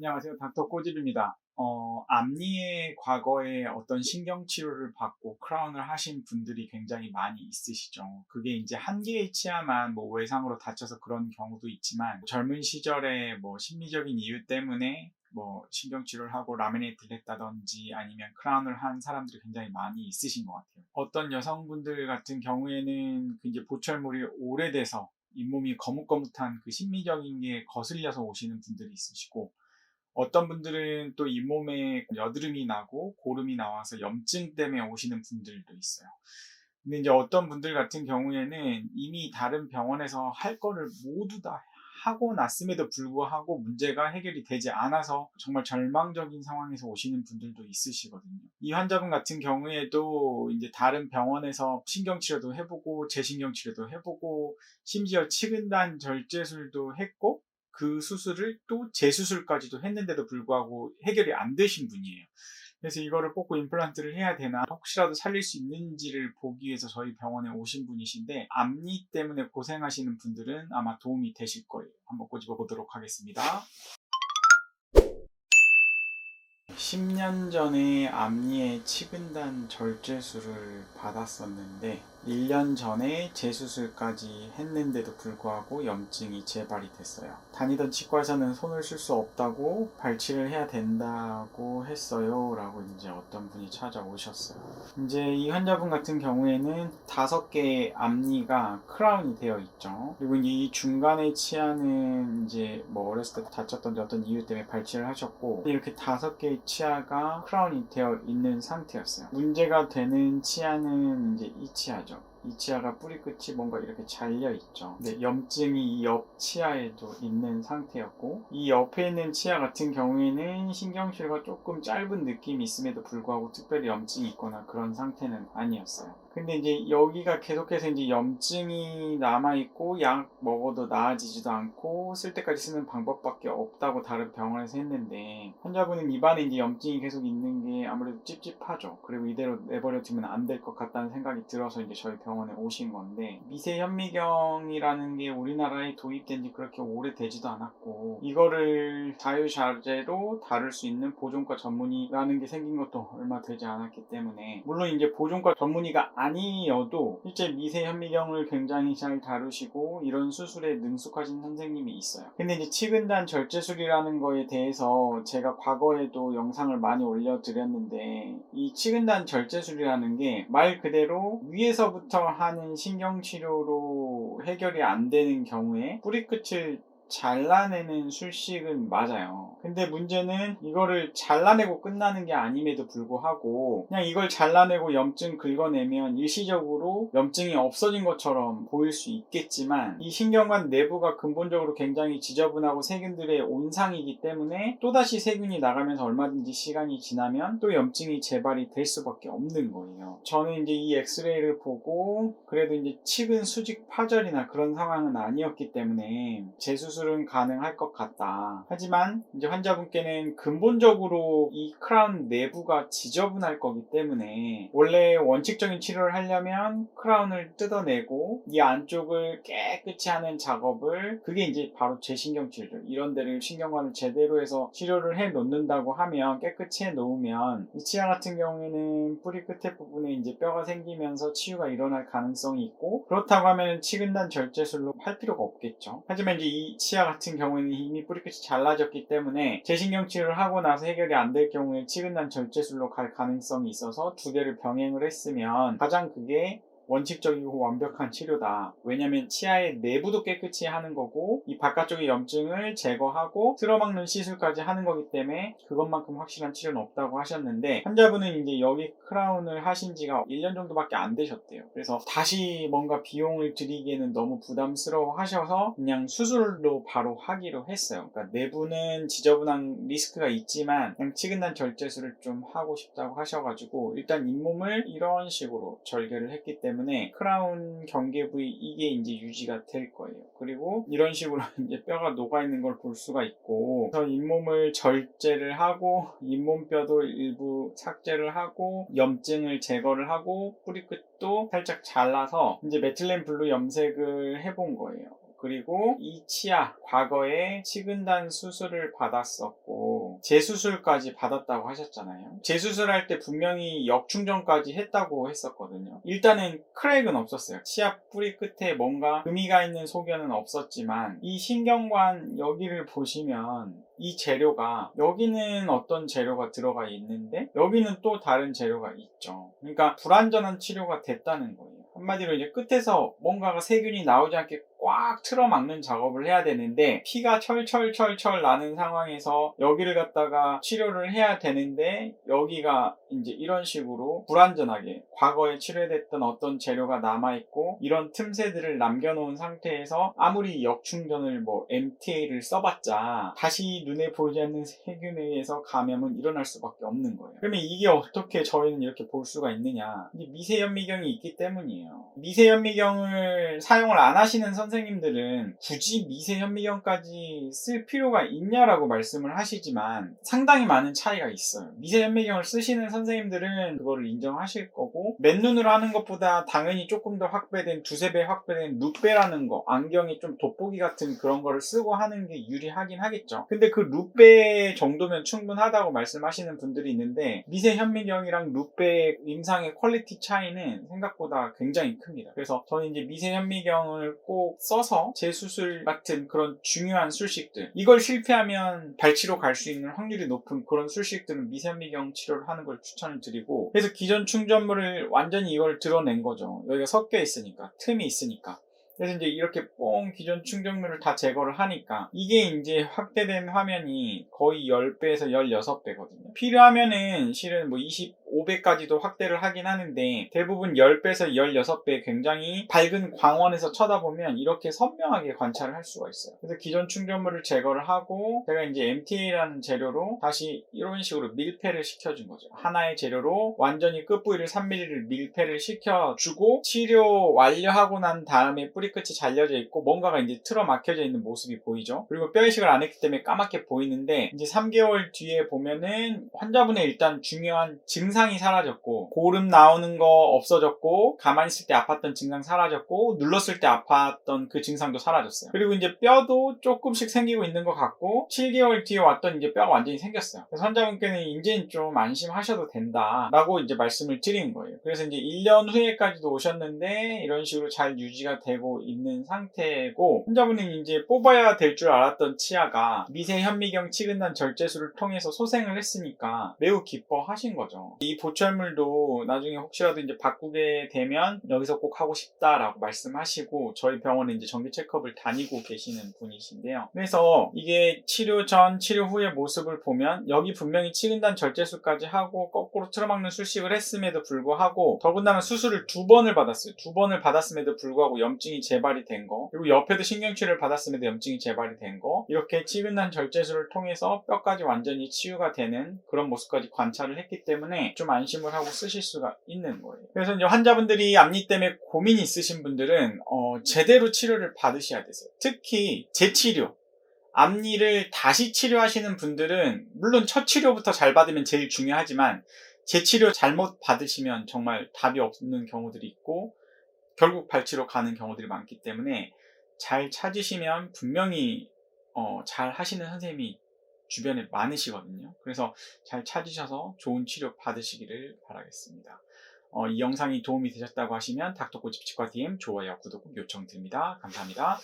안녕하세요. 닥터 꼬집입니다. 앞니의 과거에 어떤 신경치료를 받고 크라운을 하신 분들이 굉장히 많이 있으시죠. 그게 이제 한 개의 치아만 뭐 외상으로 다쳐서 그런 경우도 있지만 젊은 시절에 뭐 심리적인 이유 때문에 뭐 신경치료를 하고 라미네이트를 했다든지 아니면 크라운을 한 사람들이 굉장히 많이 있으신 것 같아요. 어떤 여성분들 같은 경우에는 그 이제 보철물이 오래돼서 잇몸이 거뭇거뭇한 그 심리적인 게 거슬려서 오시는 분들이 있으시고 어떤 분들은 또 잇몸에 여드름이 나고 고름이 나와서 염증 때문에 오시는 분들도 있어요. 근데 이제 어떤 분들 같은 경우에는 이미 다른 병원에서 할 거를 모두 다 하고 났음에도 불구하고 문제가 해결이 되지 않아서 정말 절망적인 상황에서 오시는 분들도 있으시거든요. 이 환자분 같은 경우에도 이제 다른 병원에서 신경치료도 해보고 재신경치료도 해보고 심지어 치근단 절제술도 했고 그 수술을 또 재수술까지도 했는데도 불구하고 해결이 안 되신 분이에요. 그래서 이거를 뽑고 임플란트를 해야 되나 혹시라도 살릴 수 있는지를 보기 위해서 저희 병원에 오신 분이신데 앞니 때문에 고생하시는 분들은 아마 도움이 되실 거예요. 한번 꼬집어 보도록 하겠습니다. 10년 전에 앞니에 치근단 절제술을 받았었는데 1년 전에 재수술까지 했는데도 불구하고 염증이 재발이 됐어요. 다니던 치과에서는 손을 쓸 수 없다고 발치를 해야 된다고 했어요 라고 이제 어떤 분이 찾아오셨어요. 이제 이 환자분 같은 경우에는 5개의 앞니가 크라운이 되어 있죠. 그리고 이 중간의 치아는 이제 뭐 어렸을 때 다쳤던지 어떤 이유 때문에 발치를 하셨고 이렇게 5개의 치아가 크라운이 되어 있는 상태였어요. 문제가 되는 치아는 이제 이 치아죠. 이 치아가 뿌리 끝이 뭔가 이렇게 잘려 있죠. 근데 염증이 이 옆 치아에도 있는 상태였고 이 옆에 있는 치아 같은 경우에는 신경치료가 조금 짧은 느낌이 있음에도 불구하고 특별히 염증이 있거나 그런 상태는 아니었어요. 근데 이제 여기가 계속해서 이제 염증이 남아있고 약 먹어도 나아지지도 않고 쓸 때까지 쓰는 방법밖에 없다고 다른 병원에서 했는데 환자분은 입안에 이제 염증이 계속 있는 게 아무래도 찝찝하죠. 그리고 이대로 내버려 두면 안 될 것 같다는 생각이 들어서 이제 저희 병원에 오신 건데 미세 현미경이라는 게 우리나라에 도입된 지 그렇게 오래되지도 않았고 이거를 자유자재로 다룰 수 있는 보존과 전문의라는 게 생긴 것도 얼마 되지 않았기 때문에 물론 이제 보존과 전문의가 아니어도 실제 미세 현미경을 굉장히 잘 다루시고 이런 수술에 능숙하신 선생님이 있어요. 근데 이제 치근단 절제술이라는 거에 대해서 제가 과거에도 영상을 많이 올려드렸는데 이 치근단 절제술이라는 게 말 그대로 위에서부터 하는 신경치료로 해결이 안 되는 경우에 뿌리끝을 잘라내는 술식은 맞아요. 근데 문제는 이거를 잘라내고 끝나는 게 아님에도 불구하고 그냥 이걸 잘라내고 염증 긁어내면 일시적으로 염증이 없어진 것처럼 보일 수 있겠지만 이 신경관 내부가 근본적으로 굉장히 지저분하고 세균들의 온상이기 때문에 또다시 세균이 나가면서 얼마든지 시간이 지나면 또 염증이 재발이 될 수밖에 없는 거예요. 저는 이제 이 엑스레이를 보고 그래도 이제 치근 수직 파절이나 그런 상황은 아니었기 때문에 재수술은 가능할 것 같다. 하지만 이제 환자분께는 근본적으로 이 크라운 내부가 지저분할 거기 때문에 원래 원칙적인 치료를 하려면 크라운을 뜯어내고 이 안쪽을 깨끗이 하는 작업을 그게 이제 바로 재신경치료죠. 이런 데를 신경관을 제대로 해서 치료를 해 놓는다고 하면 깨끗이 해 놓으면 이 치아 같은 경우에는 뿌리 끝에 부분에 이제 뼈가 생기면서 치유가 일어날 가능성이 있고 그렇다고 하면 치근단 절제술로 할 필요가 없겠죠. 하지만 이제 이 치아 같은 경우에는 이미 뿌리끝이 잘라졌기 때문에 재신경치료를 하고 나서 해결이 안 될 경우에 치근단 절제술로 갈 가능성이 있어서 두 개를 병행을 했으면 가장 그게 원칙적이고 완벽한 치료다. 왜냐면 치아의 내부도 깨끗이 하는 거고 이 바깥쪽의 염증을 제거하고 틀어막는 시술까지 하는 거기 때문에 그것만큼 확실한 치료는 없다고 하셨는데 환자분은 이제 여기 크라운을 하신 지가 1년 정도밖에 안 되셨대요. 그래서 다시 뭔가 비용을 들이기에는 너무 부담스러워 하셔서 그냥 수술로 바로 하기로 했어요. 그러니까 내부는 지저분한 리스크가 있지만 그냥 치근단 절제술을 좀 하고 싶다고 하셔가지고 일단 잇몸을 이런 식으로 절개를 했기 때문에 크라운 경계 부위 이게 이제 유지가 될 거예요. 그리고 이런 식으로 이제 뼈가 녹아있는 걸 볼 수가 있고 그래서 잇몸을 절제를 하고 잇몸뼈도 일부 삭제를 하고 염증을 제거를 하고 뿌리끝도 살짝 잘라서 이제 메틸렌 블루 염색을 해본 거예요. 그리고 이 치아 과거에 치근단 수술을 받았었고 재수술까지 받았다고 하셨잖아요. 재수술할 때 분명히 역충전까지 했다고 했었거든요. 일단은 크랙은 없었어요. 치아 뿌리 끝에 뭔가 금이가 있는 소견은 없었지만 이 신경관 여기를 보시면 이 재료가 여기는 어떤 재료가 들어가 있는데 여기는 또 다른 재료가 있죠. 그러니까 불완전한 치료가 됐다는 거예요. 한마디로 이제 끝에서 뭔가가 세균이 나오지 않게 꽉 틀어막는 작업을 해야 되는데 피가 철철철철 나는 상황에서 여기를 갖다가 치료를 해야 되는데 여기가 이제 이런 식으로 불완전하게 과거에 치료됐던 어떤 재료가 남아있고 이런 틈새들을 남겨놓은 상태에서 아무리 역충전을 뭐 MTA를 써봤자 다시 눈에 보이지 않는 세균에 의해서 감염은 일어날 수밖에 없는 거예요. 그러면 이게 어떻게 저희는 이렇게 볼 수가 있느냐? 미세현미경이 있기 때문이에요. 미세현미경을 사용을 안 하시는 선생님들은 굳이 미세현미경까지 쓸 필요가 있냐라고 말씀을 하시지만 상당히 많은 차이가 있어요. 미세현미경을 쓰시는 선생님들은 그거를 인정하실 거고 맨눈으로 하는 것보다 당연히 조금 더 확배된 두세 배 확배된 루페라는 거 안경에 좀 돋보기 같은 그런 거를 쓰고 하는 게 유리하긴 하겠죠. 근데 그 루페 정도면 충분하다고 말씀하시는 분들이 있는데 미세현미경이랑 루페 임상의 퀄리티 차이는 생각보다 굉장히 큽니다. 그래서 저는 이제 미세현미경을 꼭 써서 재수술 같은 그런 중요한 술식들 이걸 실패하면 발치로 갈 수 있는 확률이 높은 그런 술식들은 미세현미경 치료를 하는 걸 추천을 드리고 그래서 기존 충전물을 완전히 이걸 드러낸 거죠. 여기가 섞여 있으니까 틈이 있으니까 그래서 이제 이렇게 뽕 기존 충전물을 다 제거를 하니까 이게 이제 확대된 화면이 거의 10배에서 16배거든요. 필요하면은 실은 뭐 25배까지도 확대를 하긴 하는데 대부분 10배에서 16배 굉장히 밝은 광원에서 쳐다보면 이렇게 선명하게 관찰을 할 수가 있어요. 그래서 기존 충전물을 제거를 하고 제가 이제 MTA라는 재료로 다시 이런 식으로 밀폐를 시켜준 거죠. 하나의 재료로 완전히 끝부위를 3mm를 밀폐를 시켜주고 치료 완료하고 난 다음에 뿌리 끝이 잘려져 있고 뭔가가 이제 틀어 막혀져 있는 모습이 보이죠. 그리고 뼈 이식을 안 했기 때문에 까맣게 보이는데 이제 3개월 뒤에 보면은 환자분의 일단 중요한 증상이 사라졌고 고름 나오는 거 없어졌고 가만히 있을 때 아팠던 증상 사라졌고 눌렀을 때 아팠던 그 증상도 사라졌어요. 그리고 이제 뼈도 조금씩 생기고 있는 것 같고 7개월 뒤에 왔던 이제 뼈가 완전히 생겼어요. 그래서 환자분께는 이제는 좀 안심하셔도 된다라고 이제 말씀을 드리는 거예요. 그래서 이제 1년 후에까지도 오셨는데 이런 식으로 잘 유지가 되고 있는 상태고 환자분은 이제 뽑아야 될 줄 알았던 치아가 미세현미경 치근단 절제술을 통해서 소생을 했으니까 매우 기뻐하신 거죠. 이 보철물도 나중에 혹시라도 이제 바꾸게 되면 여기서 꼭 하고 싶다라고 말씀하시고 저희 병원에 이제 정기 체크업을 다니고 계시는 분이신데요. 그래서 이게 치료 전, 치료 후의 모습을 보면 여기 분명히 치근단 절제술까지 하고 거꾸로 틀어막는 술식을 했음에도 불구하고 더군다나 수술을 2번을 받았어요. 2번을 받았음에도 불구하고 염증이 재발이 된 거 그리고 옆에도 신경치료를 받았음에도 염증이 재발이 된 거 이렇게 치근단 절제술을 통해서 뼈까지 완전히 치유가 되는 그런 모습까지 관찰을 했기 때문에 좀 안심을 하고 쓰실 수가 있는 거예요. 그래서 이제 환자분들이 앞니 때문에 고민이 있으신 분들은 제대로 치료를 받으셔야 되세요. 특히 재치료 앞니를 다시 치료하시는 분들은 물론 첫 치료부터 잘 받으면 제일 중요하지만 재치료 잘못 받으시면 정말 답이 없는 경우들이 있고 결국 발치로 가는 경우들이 많기 때문에 잘 찾으시면 분명히 잘 하시는 선생님이 주변에 많으시거든요. 그래서 잘 찾으셔서 좋은 치료 받으시기를 바라겠습니다. 이 영상이 도움이 되셨다고 하시면 닥터코집치과 DM 좋아요, 구독 요청드립니다. 감사합니다.